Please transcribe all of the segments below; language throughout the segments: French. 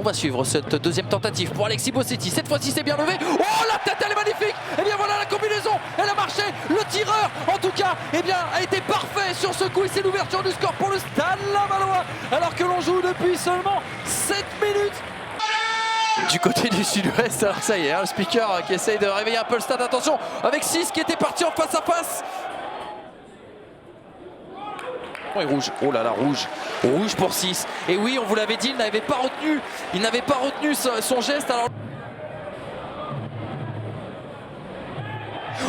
va suivre cette deuxième tentative pour Alexis Bossetti. Cette fois-ci, c'est bien levé. Oh, la tête, elle est magnifique. Et bien voilà la combinaison. Elle a marché. Le tireur, en tout cas, eh bien, a été parfait sur ce coup. Et c'est l'ouverture du score pour le Stade Lavallois. Alors que l'on joue depuis seulement 7 minutes. Du côté du sud-ouest, alors ça y est, hein, le speaker qui essaye de réveiller un peu le stade. Attention, avec 6 qui était parti en face à face. Oh, et rouge, oh là là, rouge. Rouge pour 6. Et oui, on vous l'avait dit, il n'avait pas retenu son geste. Alors...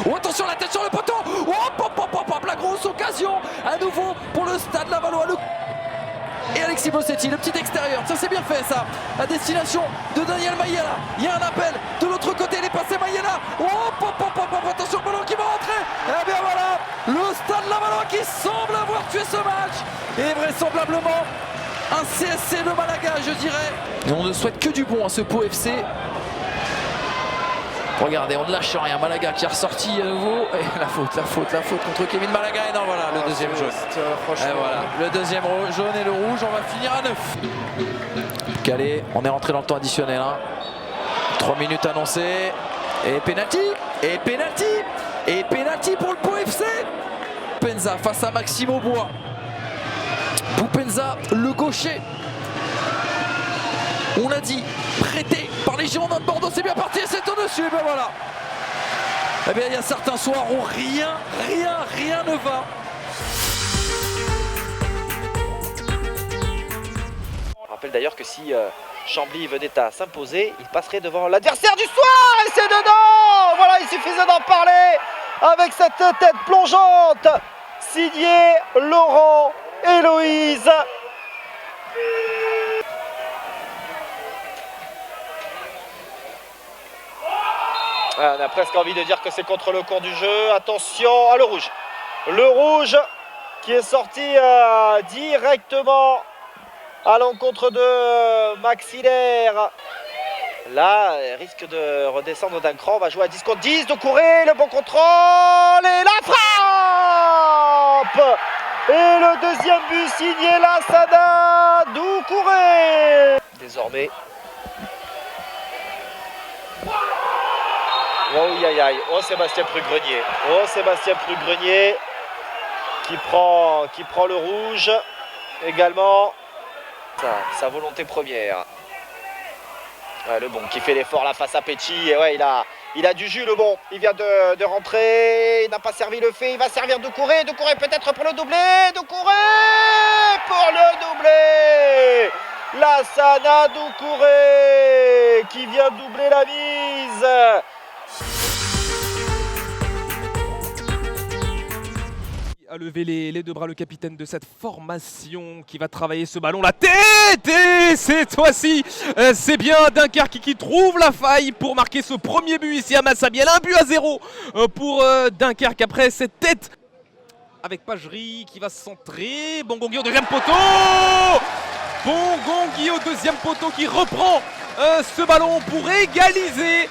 Oh, attention, la tête sur le poteau. Oh, pop, pop, pop, pop, la grosse occasion à nouveau pour le Stade Lavallois. Et Alexis Bossetti, le petit extérieur, ça c'est bien fait ça, à destination de Daniel Mayela. Il y a un appel de l'autre côté, il est passé Mayela. Oh, pop, pop, pop, pop, attention, le ballon qui va rentrer. Et bien voilà, le Stade Lavallois qui semble avoir tué ce match. Et vraisemblablement, un CSC de Malaga, je dirais. Et on ne souhaite que du bon à ce Pau FC. Regardez, on ne lâche rien. Malaga qui est ressorti à nouveau. Et la faute contre Kevin Malaga. Et non, voilà, le deuxième jaune. Et voilà, le deuxième jaune et le rouge. On va finir à 9. Calé, on est rentré dans le temps additionnel. 3 minutes annoncées. Et penalty. Et penalty. Et penalty pour le Pau FC. Penza face à Maximo Bois. Boupenza, le gaucher. On l'a dit, prêté par les Girondins de Bordeaux, c'est bien parti et c'est au-dessus, et ben voilà. Eh bien, il y a certains soirs où rien ne va. On rappelle d'ailleurs que si Chambly venait à s'imposer, il passerait devant l'adversaire du soir et c'est dedans. Voilà, il suffisait d'en parler avec cette tête plongeante signée Laurent Héloïse. On a presque envie de dire que c'est contre le cours du jeu. Attention à le rouge. Le rouge qui est sorti directement à l'encontre de Maxillaire. Là, il risque de redescendre d'un cran. On va jouer à 10 contre 10. Doucouré, le bon contrôle et la frappe. Et le deuxième but signé Lassana Doucouré. Désormais. Oh, aïe, aïe. Oh, Sébastien Prugrenier. Oh, Sébastien Prugrenier qui prend le rouge également. Sa volonté première. Ouais, le bon qui fait l'effort là face à Pecci. Et ouais, il a du jus, le bon. Il vient de rentrer. Il n'a pas servi le fait. Il va servir Doucouré. Doucouré peut-être pour le doublé. Doucouré pour le doublé. Lassana Doucouré qui vient doubler la mise. A levé les deux bras le capitaine de cette formation qui va travailler ce ballon. La tête et cette fois-ci, c'est bien Dunkerque qui trouve la faille pour marquer ce premier but ici à Massabielle. 1-0 pour Dunkerque après cette tête avec Pagerie qui va se centrer. Bongongi au deuxième poteau. Bongongi au deuxième poteau qui reprend ce ballon pour égaliser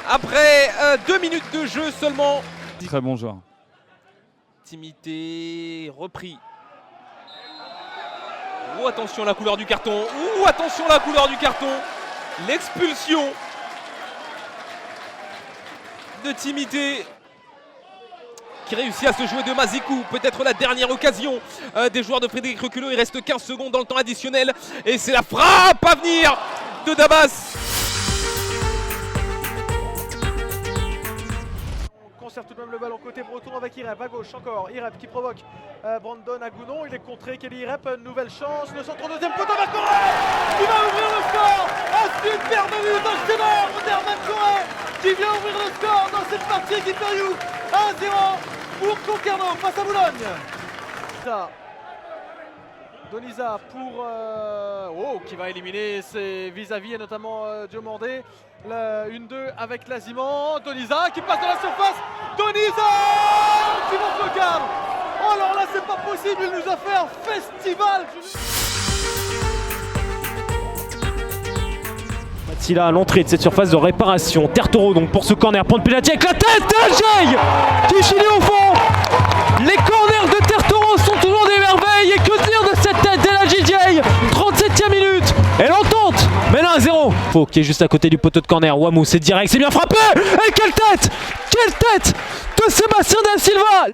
après 2 minutes de jeu seulement. Très bon joueur. Timité, repris. Oh, attention la couleur du carton. Oh, attention la couleur du carton. L'expulsion de Timité qui réussit à se jouer de Mazikou. Peut-être la dernière occasion des joueurs de Frédéric Reculot. Il reste 15 secondes dans le temps additionnel. Et c'est la frappe à venir de Dabas. Conserve tout de même le ballon côté breton avec Irep à gauche encore. Irep qui provoque Brandon Agounon. Il est contré. Kelly Irep, nouvelle chance. Le centre au deuxième poteau. Corée qui va ouvrir le score. Un superbe but d'Océan d'Herman Corée qui vient ouvrir le score dans cette partie équipe de You. 1-0 pour Concarneau face à Boulogne. Ça. Donisa pour qui va éliminer ses vis-à-vis et notamment Diomandé. 1-2 avec Laziman. Donisa qui passe dans la surface. Donisa qui monte le cadre. Oh alors là c'est pas possible, il nous a fait un festival. Mathila à l'entrée de cette surface de réparation. Tertoro donc pour ce corner. Point de pénalty avec la tête d'Algey qui finit au fond. Les corners de Tertoro sont toujours des merveilles. Et que dire de cette tête d'El Hadji Diaye. 37e minute. Et l'entente mène 1-0. Faux qui est juste à côté du poteau de corner. Wamou, c'est direct, c'est bien frappé. Et quelle tête! Quelle tête de Sébastien Da Silva!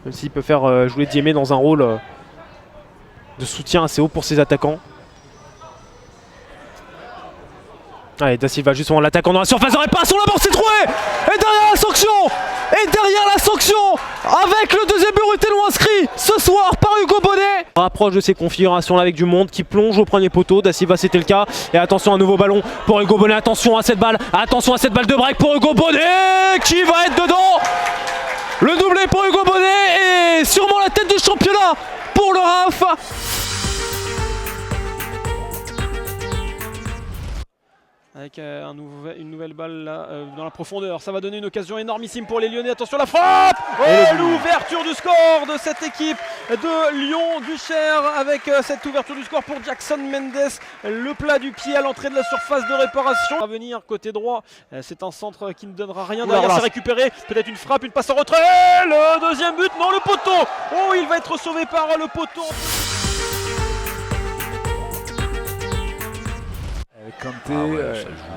Même s'il peut faire jouer Diémé dans un rôle de soutien assez haut pour ses attaquants. Allez, Da Silva justement l'attaquant dans la surface de réparation, la bande s'est trouée. Et derrière la sanction! Et derrière la sanction, avec le deuxième but Rutello inscrit ce soir par Hugo Bonnet. Rapproche de ces configurations là avec du monde qui plonge au premier poteau. Da Silva c'était le cas. Et attention, un nouveau ballon pour Hugo Bonnet. Attention à cette balle de break pour Hugo Bonnet qui va être dedans. Le doublé pour Hugo Bonnet et sûrement la tête du championnat pour le RAF. Avec une nouvelle balle là, dans la profondeur, ça va donner une occasion énormissime pour les Lyonnais. Attention la frappe et l'ouverture du score de cette équipe de Lyon-Duchère avec cette ouverture du score pour Jackson Mendes. Le plat du pied à l'entrée de la surface de réparation. À venir côté droit, c'est un centre qui ne donnera rien. Derrière c'est récupéré, peut-être une frappe, une passe en retrait. Le deuxième but, non le poteau. Oh, il va être sauvé par le poteau. Kanté,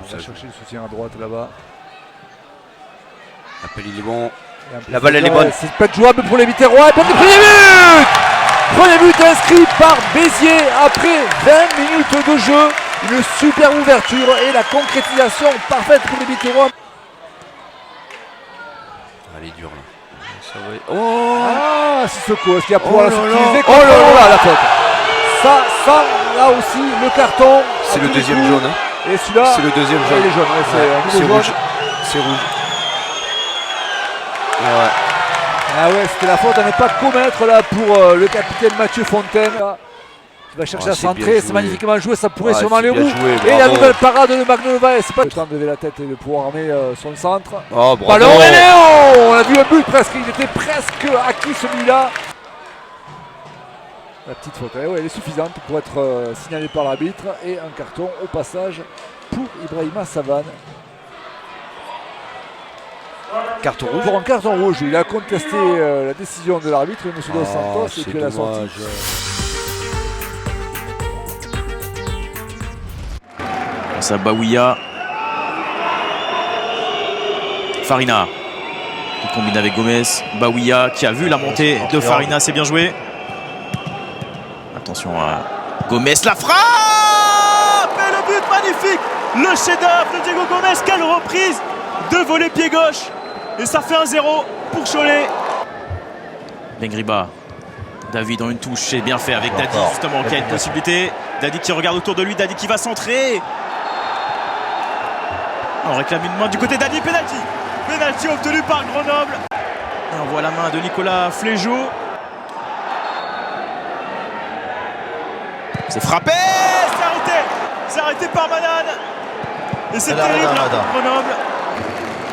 ça va chercher le soutien à droite là-bas. L'appel il est bon. La balle elle est bonne. C'est pas jouable pour les Viterrois. Et puis le premier but! Premier but inscrit par Béziers après 20 minutes de jeu. Une super ouverture et la concrétisation parfaite pour les Viterrois. Elle est dure là. Ça va... Oh, Sissoko, est-ce qu'il y a pour la utiliser? Oh là là, la faute. Ça, là aussi, le carton. C'est le deuxième jaune. Hein. Et celui-là, c'est le deuxième jaune. Il est jaune, ouais, c'est rouge. C'est rouge. Ouais. Ah ouais, c'était la faute à ne pas commettre là pour le capitaine Mathieu Fontaine. Qui va chercher à centrer, c'est magnifiquement joué, ça pourrait sûrement les roues. Et la nouvelle parade de Magnolova, c'est pas le temps de lever la tête et de pouvoir armer son centre. Oh, bravo. Ballon et Léo! On a vu un but presque, il était presque acquis celui-là. La petite faute, elle est suffisante pour être signalée par l'arbitre et un carton au passage pour Ibrahima Savane. Carton rouge. Pour un carton rouge, il a contesté la décision de l'arbitre, M. Dos Santos, et puis la sortie. Ça Baouia. Farina qui combine avec Gomez. Baouia qui a vu la montée de Farina, c'est bien joué. Attention à Gomez, la frappe et le but magnifique, le chef-d'œuvre de Diego Gomez, quelle reprise de volet pied gauche et ça fait 1-0 pour Cholet. Bengriba, David dans une touche, c'est bien fait avec Dadi justement qui a une possibilité. Dadi qui regarde autour de lui, Dadi qui va centrer. On réclame une main du côté Dadi, penalty obtenu par Grenoble. Et on voit la main de Nicolas Flégeau. C'est frappé, c'est arrêté par Manan. Et c'est terrible pour Grenoble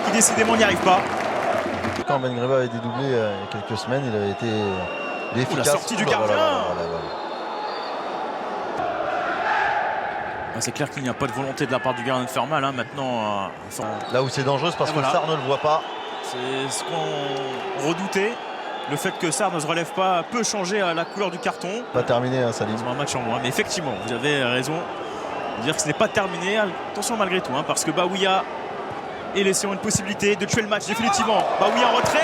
qui décidément n'y arrive pas. Quand Bengriba avait dédoublé il y a quelques semaines, il avait été efficace. La sortie du gardien. C'est clair qu'il n'y a pas de volonté de la part du gardien de faire mal. Hein. Maintenant, là où c'est dangereux, c'est parce que Sarr ne le voit pas. C'est ce qu'on redoutait. Le fait que Sarr ne se relève pas peut changer la couleur du carton. Pas terminé, hein, Salim. C'est un match en moins. Mais effectivement, vous avez raison de dire que ce n'est pas terminé. Attention malgré tout, hein, parce que Baouia est laissé une possibilité de tuer le match définitivement. Baouia en retrait.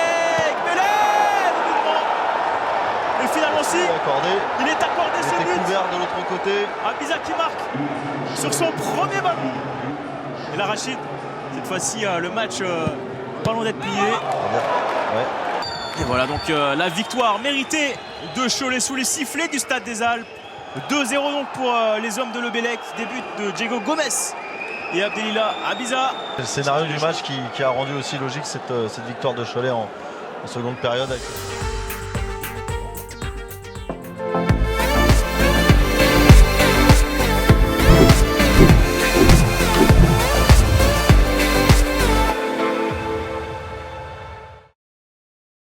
Et finalement, si, il est accordé ce but. Il était couvert de l'autre côté. Abiza qui marque sur son premier ballon. Et la Rachid, cette fois-ci, le match pas loin d'être plié. Ouais. Et voilà donc la victoire méritée de Cholet sous les sifflets du Stade des Alpes. 2-0 donc pour les hommes de Lebellec. Début de Diego Gomez et Abdelila Abiza. C'est le scénario du match qui a rendu aussi logique cette victoire de Cholet en seconde période.